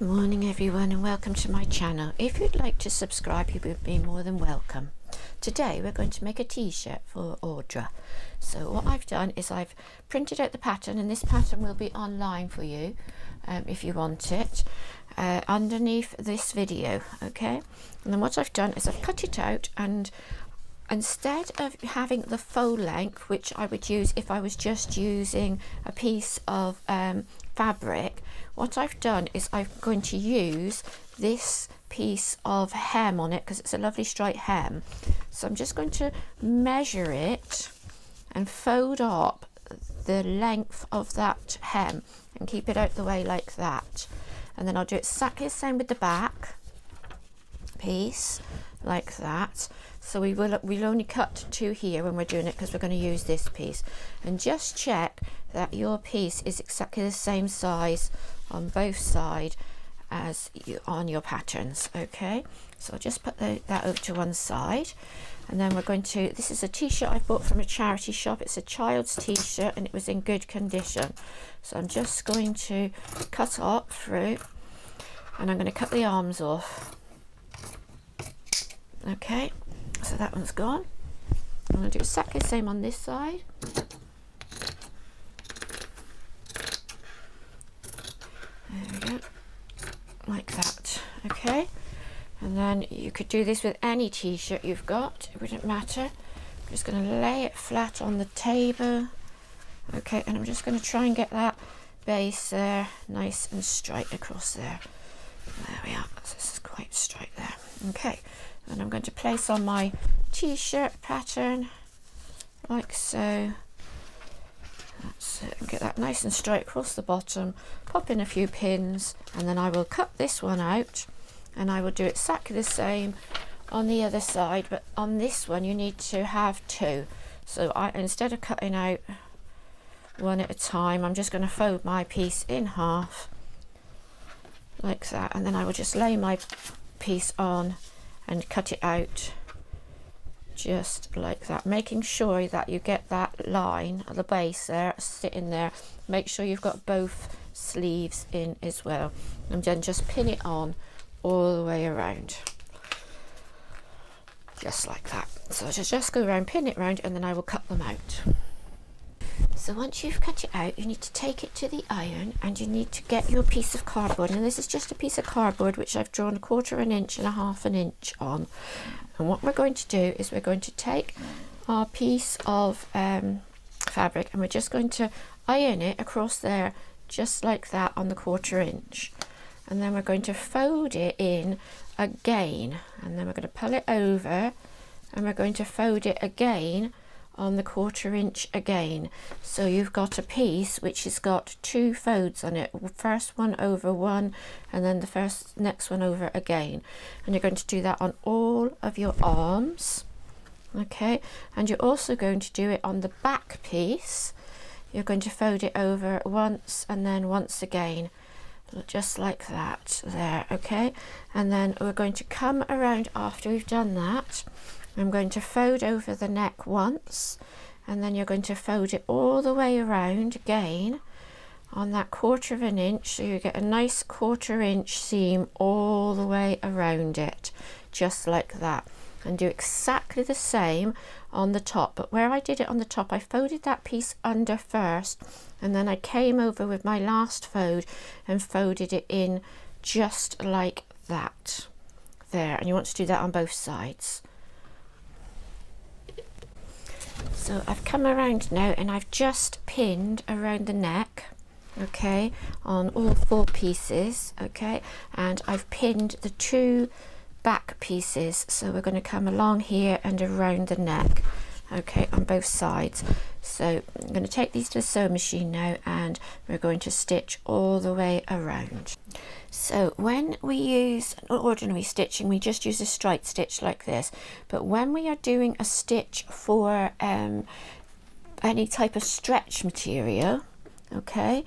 Good morning everyone, and welcome to my channel. If you'd like to subscribe, you would be more than welcome. Today we're going to make a t-shirt for Audra. So what I've done is I've printed out the pattern, and this pattern will be online for you if you want it underneath this video, okay? And then what I've done is I've cut it out, and instead of having the faux length, which I would use if I was just using a piece of fabric, what I've done is I'm going to use this piece of hem on it because it's a lovely straight hem. So I'm just going to measure it and fold up the length of that hem and keep it out the way like that. And then I'll do exactly the same with the back piece like that. So we'll only cut two here when we're doing it because we're going to use this piece. And just check that your piece is exactly the same size on both sides as on your patterns, okay? So I'll just put that over to one side, and then we're going to, this is a t-shirt I bought from a charity shop. It's a child's t-shirt and it was in good condition. So I'm just going to cut up through, and I'm going to cut the arms off. Okay, so that one's gone. I'm going to do exactly the same on this side. There we go, like that, okay? And then you could do this with any t-shirt you've got, it wouldn't matter. I'm just going to lay it flat on the table, okay? And I'm just going to try and get that base there nice and straight across there. There we are, so this is quite straight there, okay? And I'm going to place on my t-shirt pattern like so. That's it, and get that nice and straight across the bottom, pop in a few pins, and then I will cut this one out, and I will do exactly the same on the other side, but on this one you need to have two. So instead of cutting out one at a time, I'm just going to fold my piece in half like that, and then I will just lay my piece on and cut it out just like that, making sure that you get that line at the base there sitting there. Make sure you've got both sleeves in as well, and then just pin it on all the way around just like that. So just go around, pin it around, and then I will cut them out. So once you've cut it out, you need to take it to the iron, and you need to get your piece of cardboard, and this is just a piece of cardboard which I've drawn 1/4 inch and 1/2 inch on. And what we're going to do is we're going to take our piece of fabric, and we're just going to iron it across there just like that on the 1/4 inch, and then we're going to fold it in again, and then we're going to pull it over, and we're going to fold it again on the 1/4 inch again. So you've got a piece which has got two folds on it, first one over one, and then the next one over again, and you're going to do that on all of your arms, okay? And you're also going to do it on the back piece. You're going to fold it over once and then once again, just like that there, okay? And then we're going to come around after we've done that. I'm going to fold over the neck once, and then you're going to fold it all the way around again on that 1/4 inch, so you get a nice 1/4 inch seam all the way around it, just like that. And do exactly the same on the top, but where I did it on the top, I folded that piece under first, and then I came over with my last fold and folded it in just like that there. And you want to do that on both sides. So I've come around now, and I've just pinned around the neck, okay, on all 4 pieces, okay, and I've pinned the 2 back pieces. So we're going to come along here and around the neck, okay, on both sides. So I'm going to take these to the sewing machine now, and we're going to stitch all the way around. So when we use ordinary stitching, we just use a straight stitch like this, but when we are doing a stitch for any type of stretch material, okay,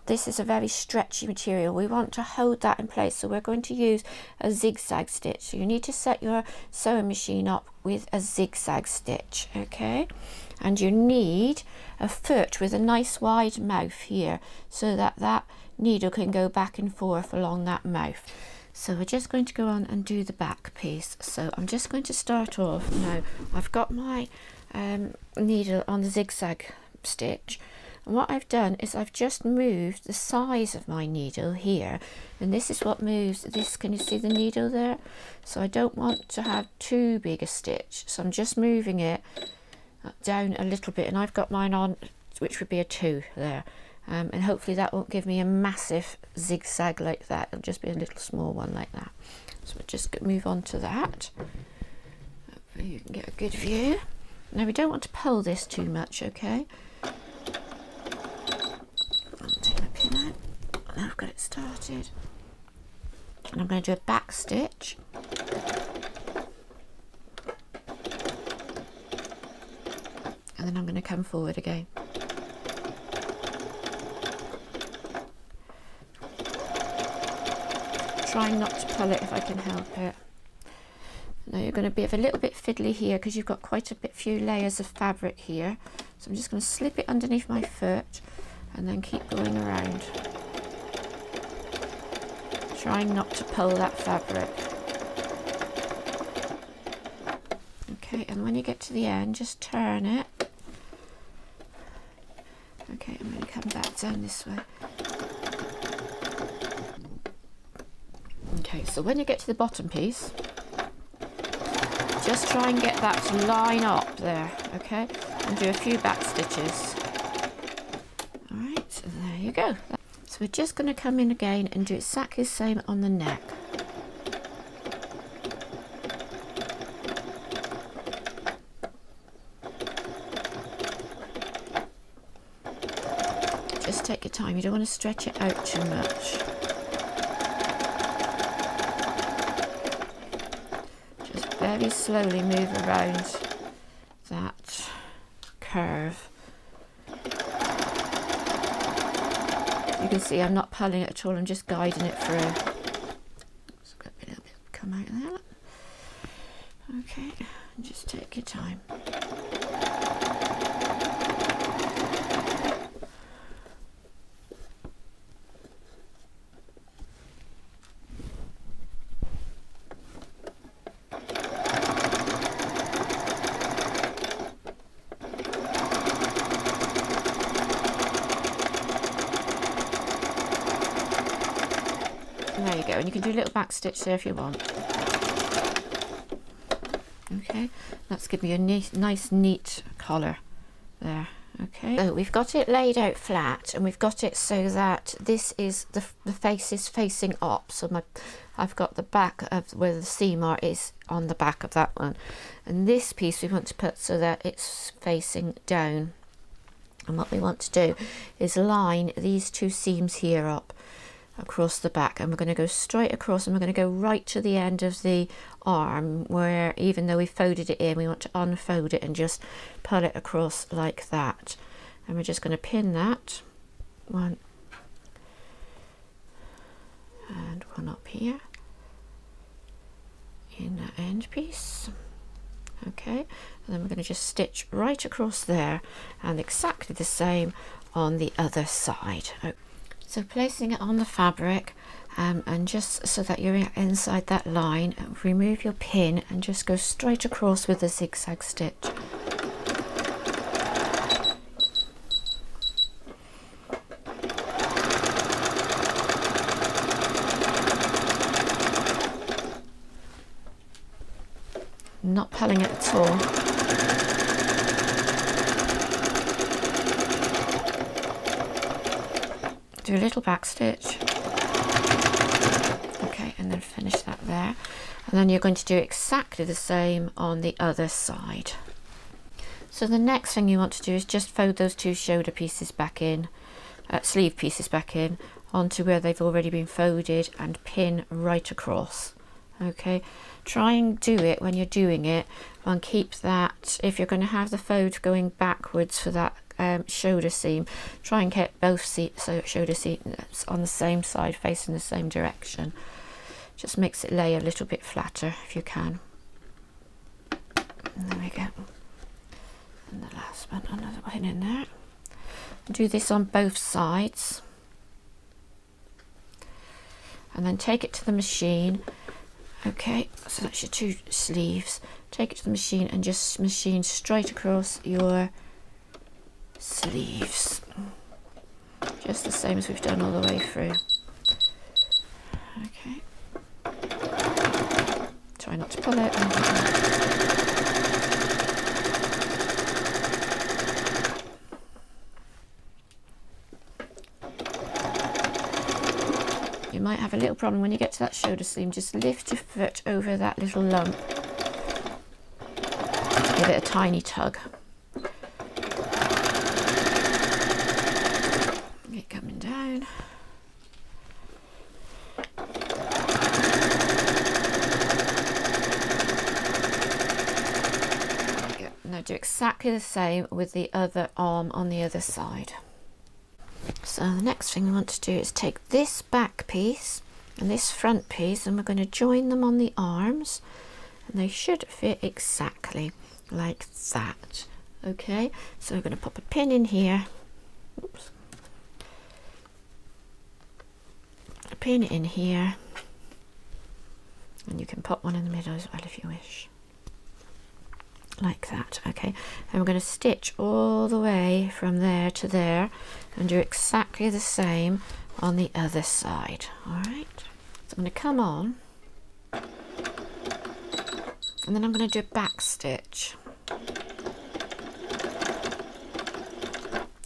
this is a very stretchy material, we want to hold that in place, so we're going to use a zigzag stitch. So you need to set your sewing machine up with a zigzag stitch, okay? and you need a foot with a nice wide mouth here so that that needle can go back and forth along that mouth. So we're just going to go on and do the back piece. So I'm just going to start off now. I've got my needle on the zigzag stitch, and what I've done is I've just moved the size of my needle here, and this is what moves this. Can you see the needle there? So I don't want to have too big a stitch, so I'm just moving it down a little bit, and I've got mine on, which would be a 2 there. And hopefully that won't give me a massive zigzag like that. It'll just be a little small one like that. So we'll just move on to that. Hopefully you can get a good view. Now we don't want to pull this too much, okay? I'll take my pin out. Now I've got it started. And I'm going to do a back stitch. And then I'm going to come forward again. Trying not to pull it if I can help it. Now you're going to be a little bit fiddly here because you've got quite a few layers of fabric here. So I'm just going to slip it underneath my foot and then keep going around. Trying not to pull that fabric. Okay, and when you get to the end, just turn it. Okay, I'm going to come back down this way. Okay, so when you get to the bottom piece, just try and get that to line up there, okay? And do a few back stitches. All right, so there you go. So we're just going to come in again and do exactly the same on the neck. Just take your time, you don't want to stretch it out too much. Very slowly move around that curve. You can see I'm not pulling it at all, I'm just guiding it through. It's got a little bit come out there. Okay, just take your time. There you go, and you can do a little back stitch there if you want. Okay, that's giving you a nice neat collar there. Okay, so we've got it laid out flat, and we've got it so that this is the face is facing up. So I've got the back of where the seam is on the back of that one, and this piece we want to put so that it's facing down. And what we want to do is line these 2 seams here up across the back, and we're going to go straight across, and we're going to go right to the end of the arm where, even though we folded it in, we want to unfold it and just pull it across like that. And we're just going to pin that one and one up here in that end piece. Okay, and then we're going to just stitch right across there, and exactly the same on the other side. So placing it on the fabric, and just so that you're inside that line, remove your pin and just go straight across with a zigzag stitch. Not pulling it at all. Do a little back stitch. Okay, and then finish that there. And then you're going to do exactly the same on the other side. So the next thing you want to do is just fold those 2 shoulder pieces back in, sleeve pieces back in, onto where they've already been folded, and pin right across. Okay, try and do it when you're doing it, and keep that, if you're going to have the fold going backwards for that shoulder seam, try and get both shoulder seams on the same side, facing the same direction. Just makes it lay a little bit flatter if you can. And there we go. And the last one, another one in there. Do this on both sides. And then take it to the machine. Okay, so that's your 2 sleeves. Take it to the machine and just machine straight across your sleeves. Just the same as we've done all the way through. Okay. Try not to pull it. You might have a little problem when you get to that shoulder seam. Just lift your foot over that little lump. Give it a tiny tug. Get coming down. Now do exactly the same with the other arm on the other side. So the next thing we want to do is take this back piece and this front piece, and we're going to join them on the arms, and they should fit exactly like that. Okay, so we're going to pop a pin in here. Oops. A pin in here, and you can pop one in the middle as well if you wish. Like that. Okay, and we're going to stitch all the way from there to there and do exactly the same on the other side. All right, so I'm going to come on, and then I'm going to do a back stitch, and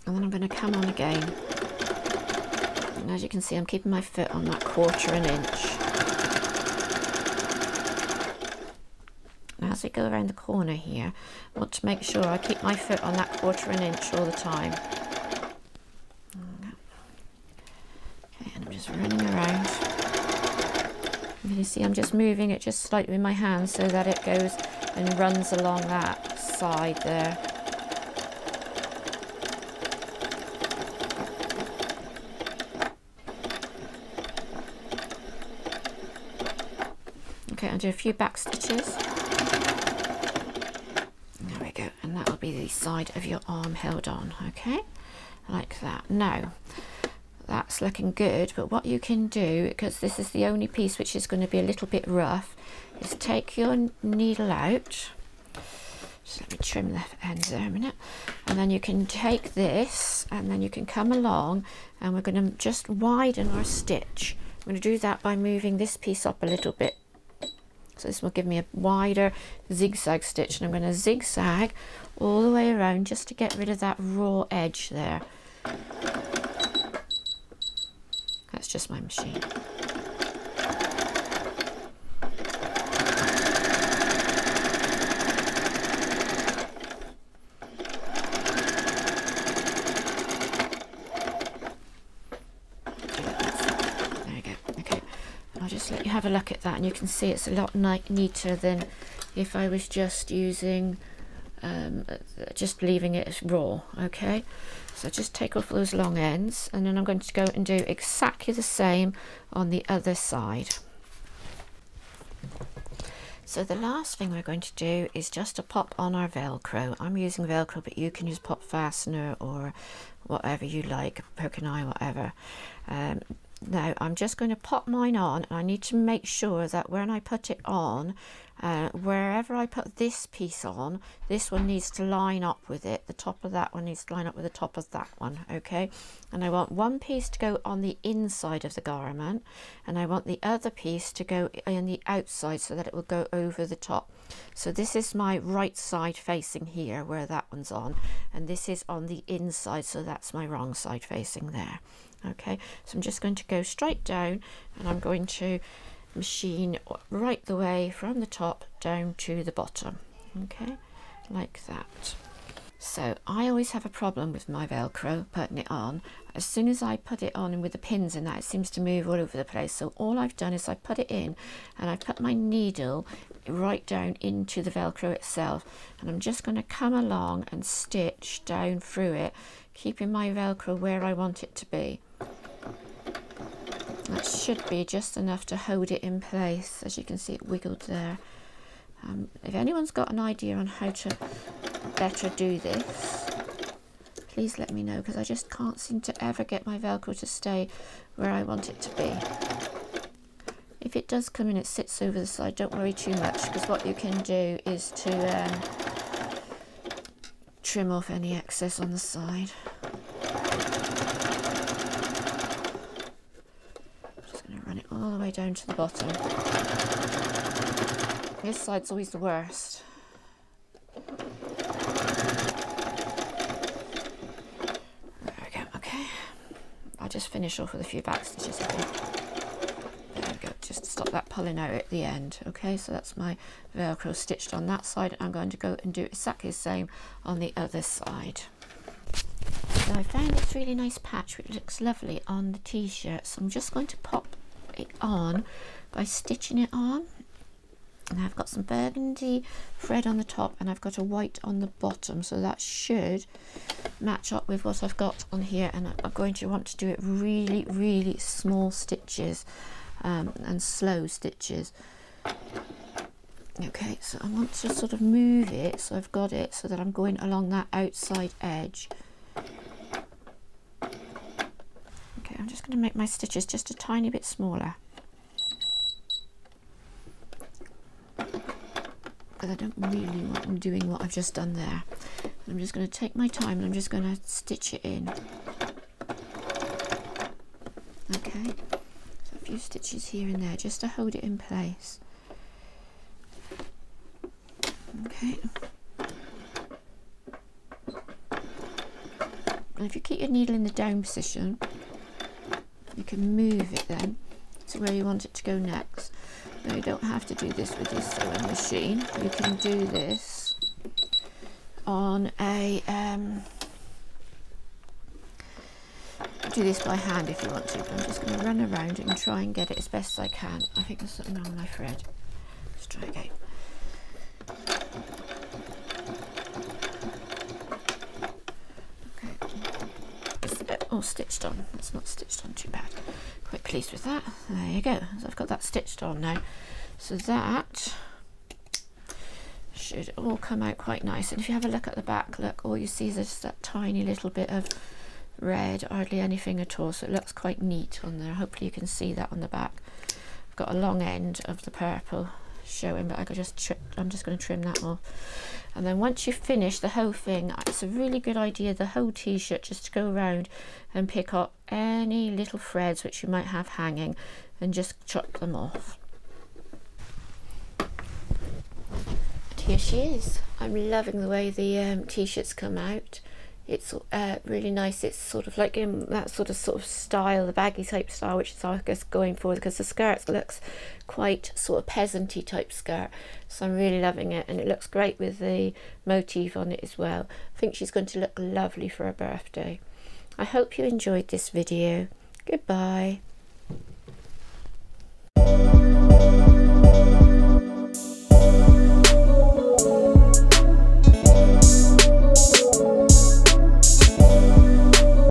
then I'm going to come on again, and as you can see I'm keeping my foot on that 1/4 inch. Now as we go around the corner here, I want to make sure I keep my foot on that 1/4 inch all the time. Okay, and I'm just running around. You can see I'm just moving it just slightly with my hand so that it goes and runs along that side there. Okay, I'll do a few back stitches. There we go, and that'll be the side of your arm held on, okay? Like that. Now, that's looking good, but what you can do, because this is the only piece which is going to be a little bit rough, is take your needle out. Just let me trim the ends there a minute. And then you can take this, and then you can come along, and we're going to just widen our stitch. I'm going to do that by moving this piece up a little bit. So this will give me a wider zigzag stitch, and I'm going to zigzag all the way around just to get rid of that raw edge there. That's just my machine. Let you have a look at that, and you can see it's a lot neater than if I was just using just leaving it raw. Okay, so just take off those long ends, and then I'm going to go and do exactly the same on the other side. So the last thing we're going to do is just to pop on our Velcro. I'm using Velcro, but you can use pop fastener or whatever you like, poke and eye, whatever. Now I'm just going to pop mine on, and I need to make sure that when I put it on, wherever I put this piece on, this one needs to line up with it. The top of that one needs to line up with the top of that one, okay? And I want one piece to go on the inside of the garment, and I want the other piece to go on the outside so that it will go over the top. So this is my right side facing here where that one's on, and this is on the inside, so that's my wrong side facing there. Okay, so I'm just going to go straight down, and I'm going to machine right the way from the top down to the bottom. Okay, like that. So I always have a problem with my Velcro putting it on. As soon as I put it on, and with the pins in that, it seems to move all over the place. So all I've done is I put it in, and I put my needle right down into the Velcro itself, and I'm just going to come along and stitch down through it, keeping my Velcro where I want it to be. That should be just enough to hold it in place. As you can see, it wiggled there. If anyone's got an idea on how to better do this, please let me know, because I just can't seem to ever get my Velcro to stay where I want it to be. If it does come in, it sits over the side, don't worry too much, because what you can do is to trim off any excess on the side. Just going to run it all the way down to the bottom. This side's always the worst. I'll just finish off with a few back stitches here. There we go, just to stop that pulling out at the end. Okay, so that's my Velcro stitched on that side. I'm going to go and do exactly the same on the other side. So I found this really nice patch which looks lovely on the t-shirt, so I'm just going to pop it on by stitching it on. And I've got some burgundy thread on the top and I've got a white on the bottom, so that should match up with what I've got on here. And I'm going to want to do it really small stitches and slow stitches. Okay, so I want to sort of move it so I've got it so that I'm going along that outside edge. Okay, I'm just going to make my stitches just a tiny bit smaller, because I don't really want them doing what I've just done there. I'm just going to take my time and I'm just going to stitch it in. Okay, so a few stitches here and there just to hold it in place. Okay. And if you keep your needle in the down position, you can move it then to where you want it to go next. Now you don't have to do this with your sewing machine. You can do this on a do this by hand if you want to. I'm just going to run around and try and get it as best as I can. I think there's something wrong with my thread. Let's try again. All stitched on. It's not stitched on too bad. Quite pleased with that. There you go. So I've got that stitched on now. So that should all come out quite nice. And if you have a look at the back, look, all you see is just that tiny little bit of red, hardly anything at all. So it looks quite neat on there. Hopefully you can see that on the back. I've got a long end of the purple showing, but I'm just going to trim that off. And then once you finish the whole thing, it's a really good idea, the whole t-shirt, just to go around and pick up any little threads which you might have hanging and just chop them off. And here she is. I'm loving the way the t-shirts come out. It's really nice. It's sort of like in that sort of style, the baggy type style, which is I guess going for, because the skirt looks quite sort of peasanty type skirt. So I'm really loving it, and it looks great with the motif on it as well. I think she's going to look lovely for her birthday. I hope you enjoyed this video. Goodbye.